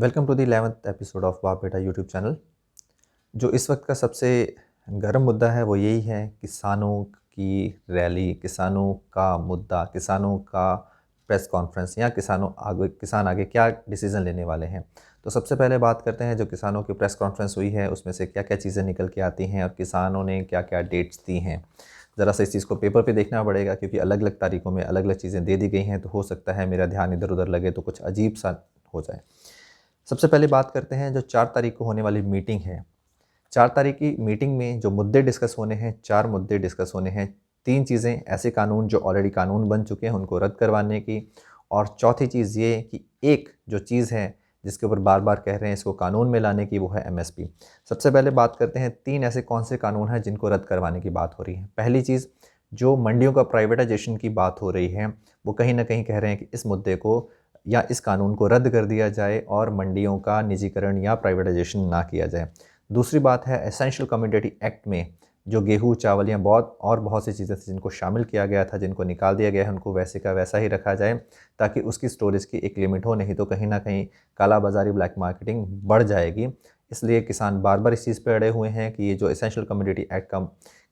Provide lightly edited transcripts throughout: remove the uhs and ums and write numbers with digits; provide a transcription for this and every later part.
Welcome to the 11th episode of बाप बेटा YouTube channel. जो इस वक्त का सबसे गर्म मुद्दा है वो यही है, किसानों की रैली, किसानों का मुद्दा, किसानों का प्रेस कॉन्फ्रेंस या किसान आगे क्या डिसीज़न लेने वाले हैं। तो सबसे पहले बात करते हैं, जो किसानों की प्रेस कॉन्फ्रेंस हुई है उसमें से क्या क्या चीज़ें निकल के आती हैं और किसानों ने क्या क्या डेट्स दी हैं। ज़रा सा इस चीज़ को पेपर पे देखना पड़ेगा, क्योंकि अलग अलग तारीखों में अलग अलग चीज़ें दे दी गई हैं, तो हो सकता है मेरा ध्यान इधर उधर लगे तो कुछ अजीब सा हो जाए। सबसे पहले बात करते हैं जो 4 तारीख को होने वाली मीटिंग है। 4 तारीख की मीटिंग में जो मुद्दे डिस्कस होने हैं, 4 मुद्दे डिस्कस होने हैं। 3 चीज़ें, ऐसे कानून जो ऑलरेडी कानून बन चुके हैं उनको रद्द करवाने की, और चौथी चीज़ ये कि एक जो चीज़ है जिसके ऊपर बार-बार कह रहे हैं इसको कानून में लाने की, वो है एमएसपी। सबसे पहले बात करते हैं 3 ऐसे कौन से कानून हैं जिनको रद्द करवाने की बात हो रही है। पहली चीज़, जो मंडियों का प्राइवेटाइजेशन की बात हो रही है, वो कहीं न कहीं कह रहे हैं कि इस मुद्दे को या इस कानून को रद्द कर दिया जाए और मंडियों का निजीकरण या प्राइवेटाइजेशन ना किया जाए। दूसरी बात है, एसेंशियल कमोडिटी एक्ट में जो गेहूँ, चावल या बहुत सी चीज़ें थी जिनको शामिल किया गया था, जिनको निकाल दिया गया है, उनको वैसे का वैसा ही रखा जाए ताकि उसकी स्टोरेज की एक लिमिट हो, नहीं तो कहीं न कहीं काला बाज़ारी, ब्लैक मार्केटिंग बढ़ जाएगी। इसलिए किसान बार-बार इस चीज़ पे अड़े हुए हैं कि ये जो एसेंशियल कमोडिटी एक्ट का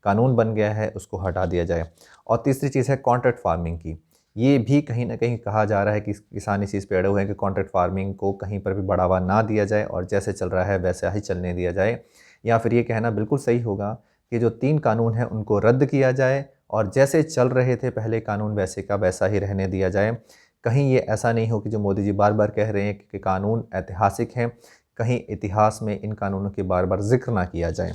कानून बन गया है उसको हटा दिया जाए। और तीसरी चीज़ है कॉन्ट्रैक्ट फार्मिंग की। ये भी कहीं न कहीं कहा जा रहा है कि किसान इस चीज़ पे अड़े हुए हैं कि कॉन्ट्रैक्ट फार्मिंग को कहीं पर भी बढ़ावा ना दिया जाए और जैसे चल रहा है वैसा ही चलने दिया जाए। या फिर ये कहना बिल्कुल सही होगा कि जो 3 कानून हैं उनको रद्द किया जाए और जैसे चल रहे थे पहले कानून वैसे का वैसा ही रहने दिया जाए। कहीं ये ऐसा नहीं हो कि जो मोदी जी बार-बार कह रहे हैं कि कानून ऐतिहासिक हैं, कहीं इतिहास में इन कानूनों की बार-बार ज़िक्र ना किया जाए।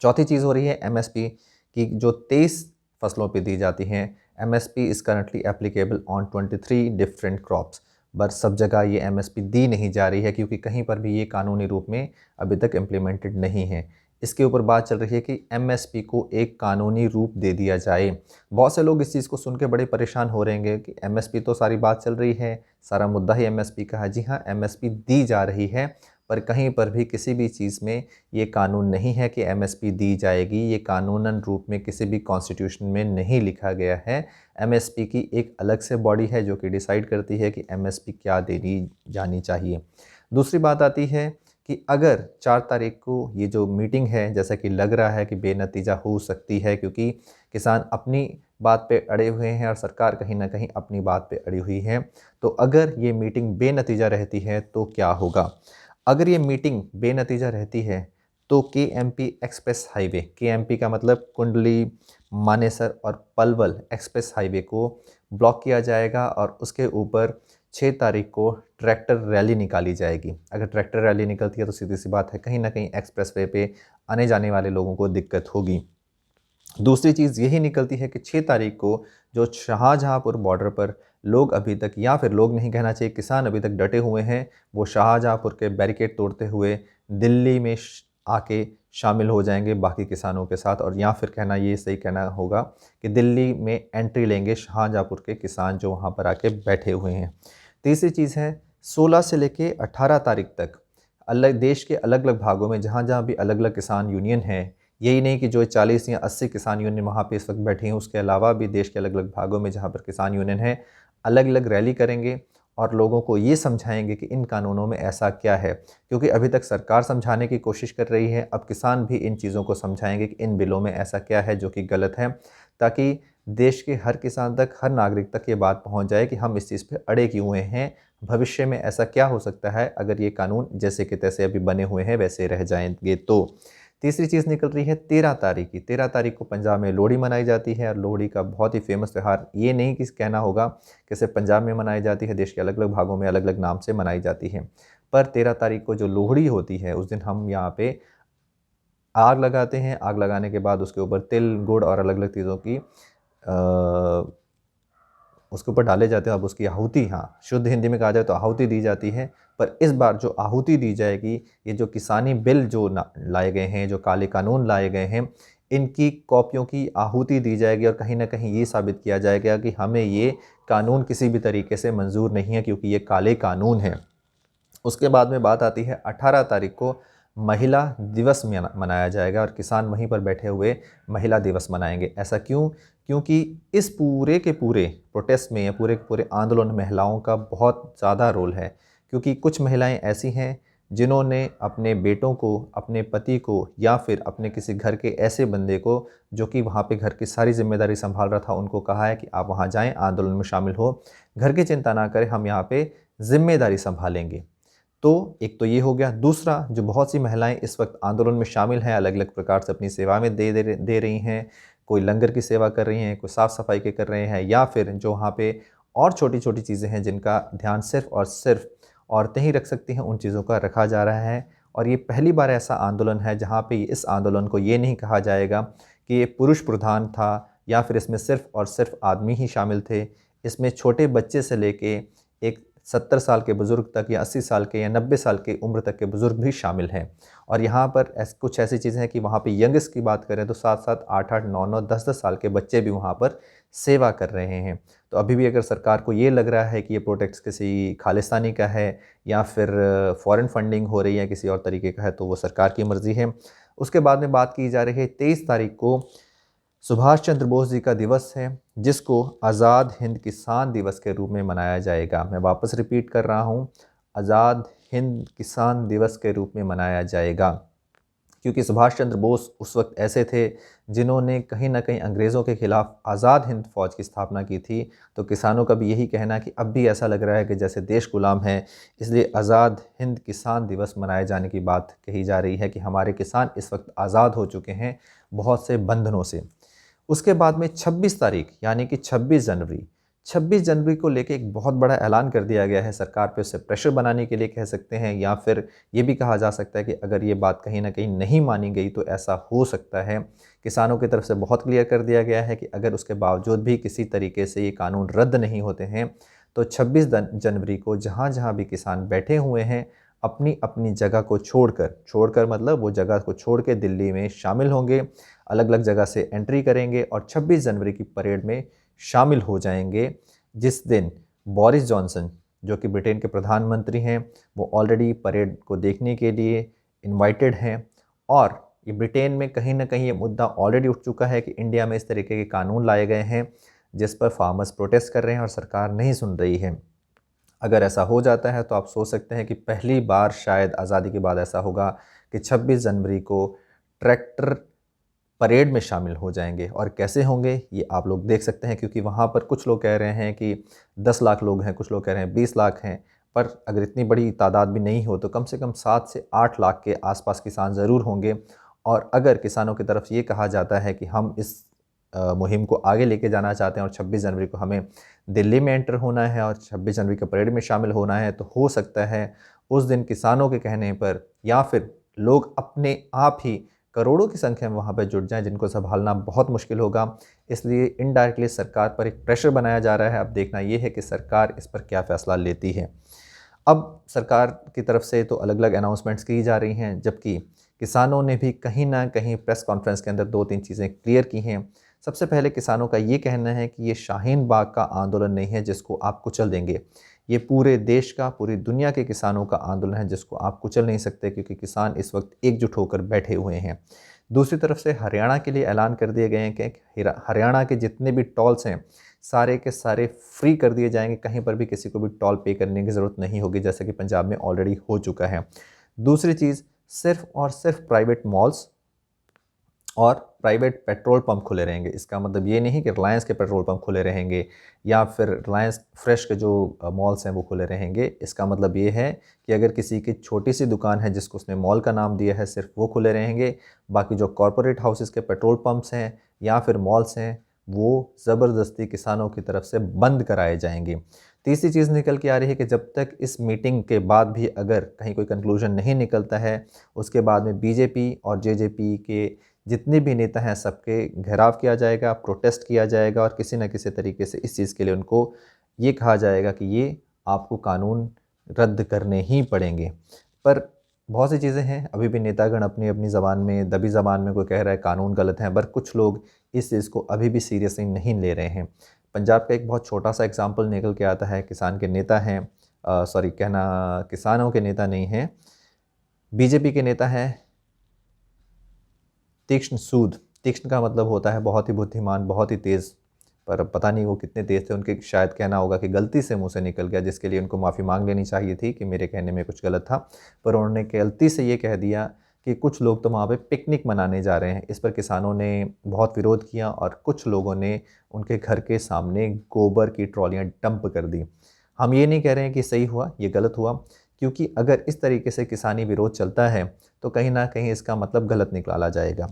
चौथी चीज़ हो रही है एमएसपी की, जो 23 फसलों पे दी जाती हैं। MSP is currently applicable on 23 different crops, but सब जगह ये एमएसपी दी नहीं जा रही है क्योंकि कहीं पर भी ये कानूनी रूप में अभी तक इम्प्लीमेंटेड नहीं है। इसके ऊपर बात चल रही है कि एमएसपी को एक कानूनी रूप दे दिया जाए। बहुत से लोग इस चीज़ को सुन के बड़े परेशान हो रहेंगे कि एमएसपी तो सारी बात चल रही है, सारा मुद्दा ही एमएसपी का है। जी हाँ, एमएसपी दी जा रही है, पर कहीं पर भी किसी भी चीज़ में ये कानून नहीं है कि एमएसपी दी जाएगी। ये कानूनन रूप में किसी भी कॉन्स्टिट्यूशन में नहीं लिखा गया है। एमएसपी की एक अलग से बॉडी है जो कि डिसाइड करती है कि एमएसपी क्या देनी जानी चाहिए। दूसरी बात आती है कि अगर 4 तारीख को ये जो मीटिंग है, जैसा कि लग रहा है कि बेनतीजा हो सकती है, क्योंकि किसान अपनी बात पे अड़े हुए हैं और सरकार कहीं न कहीं अपनी बात पे अड़ी हुई है। तो अगर ये मीटिंग बेनतीजा रहती है तो क्या होगा? अगर ये मीटिंग बेनतीजा रहती है तो केएमपी एक्सप्रेस हाईवे, केएमपी का मतलब कुंडली, मानेसर और पलवल एक्सप्रेस हाईवे को ब्लॉक किया जाएगा और उसके ऊपर 6 तारीख को ट्रैक्टर रैली निकाली जाएगी। अगर ट्रैक्टर रैली निकलती है तो सीधी सी बात है, कहीं ना कहीं एक्सप्रेसवे पे आने जाने वाले लोगों को दिक्कत होगी। दूसरी चीज़ यही निकलती है कि 6 तारीख को जो शाहजहाँपुर बॉर्डर पर लोग अभी तक, या फिर लोग नहीं कहना चाहिए, किसान अभी तक डटे हुए हैं, वो शाहजहाँपुर के बैरिकेड तोड़ते हुए दिल्ली में आके शामिल हो जाएंगे बाकी किसानों के साथ, और या फिर कहना ये सही कहना होगा कि दिल्ली में एंट्री लेंगे शाहजहाँपुर के किसान जो वहाँ पर आके बैठे हुए हैं। तीसरी चीज़ है, 16 से लेके 18 तारीख तक अलग देश के अलग अलग भागों में जहाँ जहाँ भी अलग अलग किसान यूनियन है, यही नहीं कि जो 40 या 80 किसान यूनियन वहाँ पे इस वक्त बैठी हैं, उसके अलावा भी देश के अलग अलग भागों में जहाँ पर किसान यूनियन है, अलग अलग रैली करेंगे और लोगों को ये समझाएंगे कि इन कानूनों में ऐसा क्या है। क्योंकि अभी तक सरकार समझाने की कोशिश कर रही है, अब किसान भी इन चीज़ों को समझाएंगे कि इन बिलों में ऐसा क्या है जो कि गलत है, ताकि देश के हर किसान तक, हर नागरिक तक ये बात पहुँच जाए कि हम इस चीज़ पर अड़े क्यों हुए हैं, भविष्य में ऐसा क्या हो सकता है अगर ये कानून जैसे कि तैसे अभी बने हुए हैं वैसे रह जाएंगे तो। तीसरी चीज़ निकल रही है 13 तारीख की। 13 तारीख को पंजाब में लोहड़ी मनाई जाती है और लोहड़ी का बहुत ही फेमस त्यौहार, ये नहीं कि कहना होगा कि सिर्फ पंजाब में मनाई जाती है, देश के अलग अलग भागों में अलग अलग नाम से मनाई जाती है। पर 13 तारीख को जो लोहड़ी होती है उस दिन हम यहाँ पे आग लगाते हैं। आग लगाने के बाद उसके ऊपर तिल, गुड़ और अलग अलग चीज़ों की उसके ऊपर डाले जाते हैं। अब उसकी आहुति, हाँ, शुद्ध हिंदी में कहा जाए तो आहुति दी जाती है। पर इस बार जो आहुति दी जाएगी, ये जो किसानी बिल जो लाए गए हैं, जो काले कानून लाए गए हैं, इनकी कॉपियों की आहुति दी जाएगी और कहीं ना कहीं ये साबित किया जाएगा कि हमें ये कानून किसी भी तरीके से मंजूर नहीं है, क्योंकि ये काले कानून हैं। उसके बाद में बात आती है 18 तारीख को महिला दिवस मनाया जाएगा और किसान वहीं पर बैठे हुए महिला दिवस मनाएंगे। ऐसा क्यों? क्योंकि इस पूरे के पूरे प्रोटेस्ट में या पूरे के पूरे आंदोलन में महिलाओं का बहुत ज़्यादा रोल है। क्योंकि कुछ महिलाएं ऐसी हैं जिन्होंने अपने बेटों को, अपने पति को या फिर अपने किसी घर के ऐसे बंदे को जो कि वहाँ पे घर की सारी जिम्मेदारी संभाल रहा था, उनको कहा है कि आप वहाँ जाएं, आंदोलन में शामिल हो, घर की चिंता ना करें, हम यहाँ पे जिम्मेदारी संभालेंगे। तो एक तो ये हो गया। दूसरा, जो बहुत सी महिलाएं इस वक्त आंदोलन में शामिल हैं, अलग अलग प्रकार से अपनी सेवा में दे रही हैं, कोई लंगर की सेवा कर रही हैं, कोई साफ़ सफाई के कर रहे हैं, या फिर जो वहाँ पे और छोटी छोटी चीज़ें हैं जिनका ध्यान सिर्फ और सिर्फ औरतें ही रख सकती हैं, उन चीज़ों का रखा जा रहा है। और ये पहली बार ऐसा आंदोलन है जहाँ पे इस आंदोलन को ये नहीं कहा जाएगा कि ये पुरुष प्रधान था या फिर इसमें सिर्फ और सिर्फ आदमी ही शामिल थे। इसमें छोटे बच्चे से लेके एक 70 साल के बुज़ुर्ग तक या 80 साल के या 90 साल की उम्र तक के बुज़ुर्ग भी शामिल हैं। और यहाँ पर कुछ ऐसी चीज़ें हैं कि वहाँ पे यंगस्ट की बात करें तो 7-7, 8-8, 9-9, 10-10 साल के बच्चे भी वहाँ पर सेवा कर रहे हैं। तो अभी भी अगर सरकार को ये लग रहा है कि ये प्रोटेस्ट किसी खालिस्तानी का है या फिर फॉरेन फंडिंग हो रही है किसी और तरीके का है, तो वो सरकार की मर्ज़ी है। उसके बाद में बात की जा रही है 23 तारीख को सुभाष चंद्र बोस जी का दिवस है, जिसको आज़ाद हिंद किसान दिवस के रूप में मनाया जाएगा। मैं वापस रिपीट कर रहा हूँ, आज़ाद हिंद किसान दिवस के रूप में मनाया जाएगा, क्योंकि सुभाष चंद्र बोस उस वक्त ऐसे थे जिन्होंने कहीं ना कहीं अंग्रेज़ों के ख़िलाफ़ आज़ाद हिंद फ़ौज की स्थापना की थी। तो किसानों का भी यही कहना है कि अब भी ऐसा लग रहा है कि जैसे देश गुलाम है, इसलिए आज़ाद हिंद किसान दिवस मनाए जाने की बात कही जा रही है कि हमारे किसान इस वक्त आज़ाद हो चुके हैं बहुत से बंधनों से। उसके बाद में 26 तारीख यानी कि 26 जनवरी को लेके एक बहुत बड़ा ऐलान कर दिया गया है सरकार पे, उससे प्रेशर बनाने के लिए कह सकते हैं, या फिर ये भी कहा जा सकता है कि अगर ये बात कहीं ना कहीं नहीं मानी गई तो ऐसा हो सकता है। किसानों की तरफ से बहुत क्लियर कर दिया गया है कि अगर उसके बावजूद भी किसी तरीके से ये कानून रद्द नहीं होते हैं तो 26 जनवरी को जहाँ जहाँ भी किसान बैठे हुए हैं, अपनी अपनी जगह को छोड़कर मतलब वो जगह को छोड़ के दिल्ली में शामिल होंगे, अलग अलग जगह से एंट्री करेंगे और 26 जनवरी की परेड में शामिल हो जाएंगे, जिस दिन बोरिस जॉनसन जो कि ब्रिटेन के प्रधानमंत्री हैं, वो ऑलरेडी परेड को देखने के लिए इनवाइटेड हैं। और ये ब्रिटेन में कहीं ना कहीं ये मुद्दा ऑलरेडी उठ चुका है कि इंडिया में इस तरीके के कानून लाए गए हैं जिस पर फार्मर्स प्रोटेस्ट कर रहे हैं और सरकार नहीं सुन रही है। अगर ऐसा हो जाता है तो आप सोच सकते हैं कि पहली बार शायद आज़ादी के बाद ऐसा होगा कि 26 जनवरी को ट्रैक्टर परेड में शामिल हो जाएंगे। और कैसे होंगे ये आप लोग देख सकते हैं, क्योंकि वहाँ पर कुछ लोग कह रहे हैं कि 10 लाख लोग हैं, कुछ लोग कह रहे हैं 20 लाख हैं, पर अगर इतनी बड़ी तादाद भी नहीं हो तो कम से कम 7 से 8 लाख के आसपास किसान ज़रूर होंगे। और अगर किसानों की तरफ ये कहा जाता है कि हम इस मुहिम को आगे लेके जाना चाहते हैं और 26 जनवरी को हमें दिल्ली में एंटर होना है और 26 जनवरी के परेड में शामिल होना है, तो हो सकता है उस दिन किसानों के कहने पर या फिर लोग अपने आप ही करोड़ों की संख्या में वहाँ पर जुट जाएं, जिनको संभालना बहुत मुश्किल होगा। इसलिए इनडायरेक्टली सरकार पर एक प्रेशर बनाया जा रहा है। अब देखना ये है कि सरकार इस पर क्या फ़ैसला लेती है। अब सरकार की तरफ से तो अलग अलग अनाउंसमेंट्स की जा रही हैं, जबकि किसानों ने भी कहीं ना कहीं प्रेस कॉन्फ्रेंस के अंदर 2-3 चीज़ें क्लियर की हैं। सबसे पहले किसानों का ये कहना है कि ये शाहीन बाग का आंदोलन नहीं है जिसको आप कुचल देंगे, ये पूरे देश का, पूरी दुनिया के किसानों का आंदोलन है जिसको आप कुचल नहीं सकते, क्योंकि किसान इस वक्त एकजुट होकर बैठे हुए हैं। दूसरी तरफ से हरियाणा के लिए ऐलान कर दिए गए हैं कि हरियाणा के जितने भी टोल्स हैं सारे के सारे फ्री कर दिए जाएंगे, कहीं पर भी किसी को भी टोल पे करने की ज़रूरत नहीं होगी, जैसे कि पंजाब में ऑलरेडी हो चुका है। दूसरी चीज़, सिर्फ और सिर्फ प्राइवेट मॉल्स और प्राइवेट पेट्रोल पंप खुले रहेंगे। इसका मतलब ये नहीं कि रिलायंस के पेट्रोल पंप खुले रहेंगे या फिर रिलायंस फ्रेश के जो मॉल्स हैं वो खुले रहेंगे। इसका मतलब ये है कि अगर किसी की छोटी सी दुकान है जिसको उसने मॉल का नाम दिया है, सिर्फ वो खुले रहेंगे। बाकी जो कॉरपोरेट हाउसेस के पेट्रोल पंप्स हैं या फिर मॉल्स हैं वो ज़बरदस्ती किसानों की तरफ से बंद कराए जाएंगे। तीसरी चीज़ निकल के आ रही है कि जब तक इस मीटिंग के बाद भी अगर कहीं कोई कंक्लूजन नहीं निकलता है, उसके बाद में बीजेपी और जेजेपी के जितने भी नेता हैं सबके घेराव किया जाएगा, प्रोटेस्ट किया जाएगा और किसी न किसी तरीके से इस चीज़ के लिए उनको ये कहा जाएगा कि ये आपको कानून रद्द करने ही पड़ेंगे। पर बहुत सी चीज़ें हैं, अभी भी नेतागण अपनी अपनी ज़बान में, दबी ज़बान में कोई कह रहा है कानून गलत है, पर कुछ लोग इस चीज़ को अभी भी सीरियसली नहीं ले रहे हैं। पंजाब का एक बहुत छोटा सा एग्जाम्पल निकल के आता है। किसान के नेता हैं, सॉरी कहना किसानों के नेता नहीं हैं, बीजेपी के नेता हैं तीक्ष्ण सूद। तीक्ष्ण का मतलब होता है बहुत ही बुद्धिमान, बहुत ही तेज़, पर पता नहीं वो कितने तेज़ थे, उनके शायद कहना होगा कि गलती से मुँह से निकल गया, जिसके लिए उनको माफ़ी मांग लेनी चाहिए थी कि मेरे कहने में कुछ गलत था। पर उन्होंने गलती से ये कह दिया कि कुछ लोग तो वहाँ पे पिकनिक मनाने जा रहे हैं। इस पर किसानों ने बहुत विरोध किया और कुछ लोगों ने उनके घर के सामने गोबर की ट्रॉलियाँ डंप कर दी। हम ये नहीं कह रहे हैं कि सही हुआ, ये गलत हुआ, क्योंकि अगर इस तरीके से किसानी विरोध चलता है तो कहीं न कहीं इसका मतलब गलत निकाला जाएगा।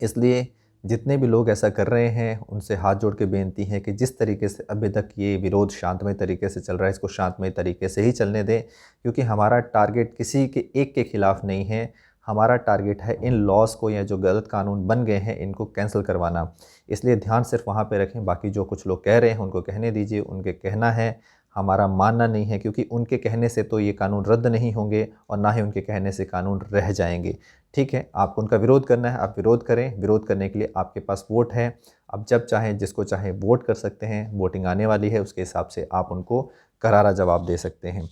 इसलिए जितने भी लोग ऐसा कर रहे हैं उनसे हाथ जोड़ के बेनती है कि जिस तरीके से अभी तक ये विरोध शांतमय तरीके से चल रहा है, इसको शांतमय तरीके से ही चलने दें, क्योंकि हमारा टारगेट किसी के एक के खिलाफ नहीं है। हमारा टारगेट है इन लॉज़ को या जो गलत कानून बन गए हैं इनको कैंसिल करवाना। इसलिए ध्यान सिर्फ वहाँ पे रखें, बाकी जो कुछ लोग कह रहे हैं उनको कहने दीजिए, उनके कहना है, हमारा मानना नहीं है, क्योंकि उनके कहने से तो ये कानून रद्द नहीं होंगे और ना ही उनके कहने से कानून रह जाएंगे। ठीक है, आपको उनका विरोध करना है, आप विरोध करें। विरोध करने के लिए आपके पास वोट है, आप जब चाहें जिसको चाहें वोट कर सकते हैं। वोटिंग आने वाली है, उसके हिसाब से आप उनको करारा जवाब दे सकते हैं।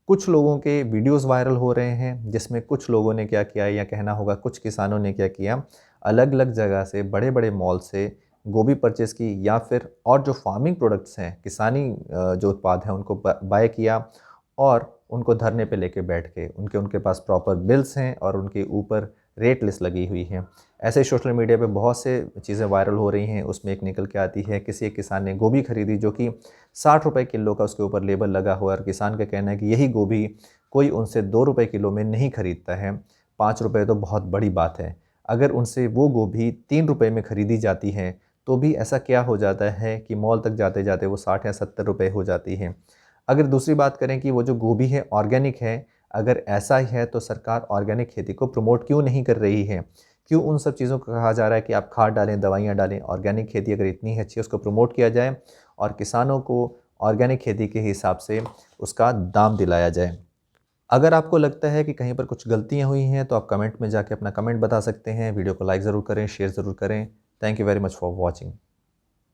कुछ लोगों के वीडियोस वायरल हो रहे हैं जिसमें कुछ लोगों ने क्या किया, या कहना होगा कुछ किसानों ने क्या किया, अलग अलग जगह से बड़े बड़े मॉल से गोभी परचेज़ की, या फिर और जो फार्मिंग प्रोडक्ट्स हैं, किसानी जो उत्पाद हैं उनको बाय किया और उनको धरने पे लेके बैठ गए। उनके उनके पास प्रॉपर बिल्स हैं और उनके ऊपर रेट लिस्ट लगी हुई है। ऐसे सोशल मीडिया पे बहुत से चीज़ें वायरल हो रही हैं। उसमें एक निकल के आती है, किसी एक किसान ने गोभी खरीदी जो कि 60 रुपए किलो का उसके ऊपर लेबल लगा हुआ है और किसान का कहना है कि यही गोभी कोई उनसे 2 रुपए किलो में नहीं खरीदता है। 5 रुपए तो बहुत बड़ी बात है। अगर उनसे वो गोभी 3 रुपए में खरीदी जाती है तो भी ऐसा क्या हो जाता है कि मॉल तक जाते जाते वो 60 या 70 रुपए हो जाती है। अगर दूसरी बात करें कि वो जो गोभी है ऑर्गेनिक है, अगर ऐसा ही है तो सरकार ऑर्गेनिक खेती को प्रमोट क्यों नहीं कर रही है? क्यों उन सब चीज़ों को कहा जा रहा है कि आप खाद डालें, दवाइयाँ डालें? ऑर्गेनिक खेती अगर इतनी अच्छी है उसको प्रमोट किया जाए और किसानों को ऑर्गेनिक खेती के हिसाब से उसका दाम दिलाया जाए। अगर आपको लगता है कि कहीं पर कुछ गलतियाँ हुई हैं तो आप कमेंट में जाके अपना कमेंट बता सकते हैं। वीडियो को लाइक ज़रूर करें, शेयर ज़रूर करें। Thank you very much for watching.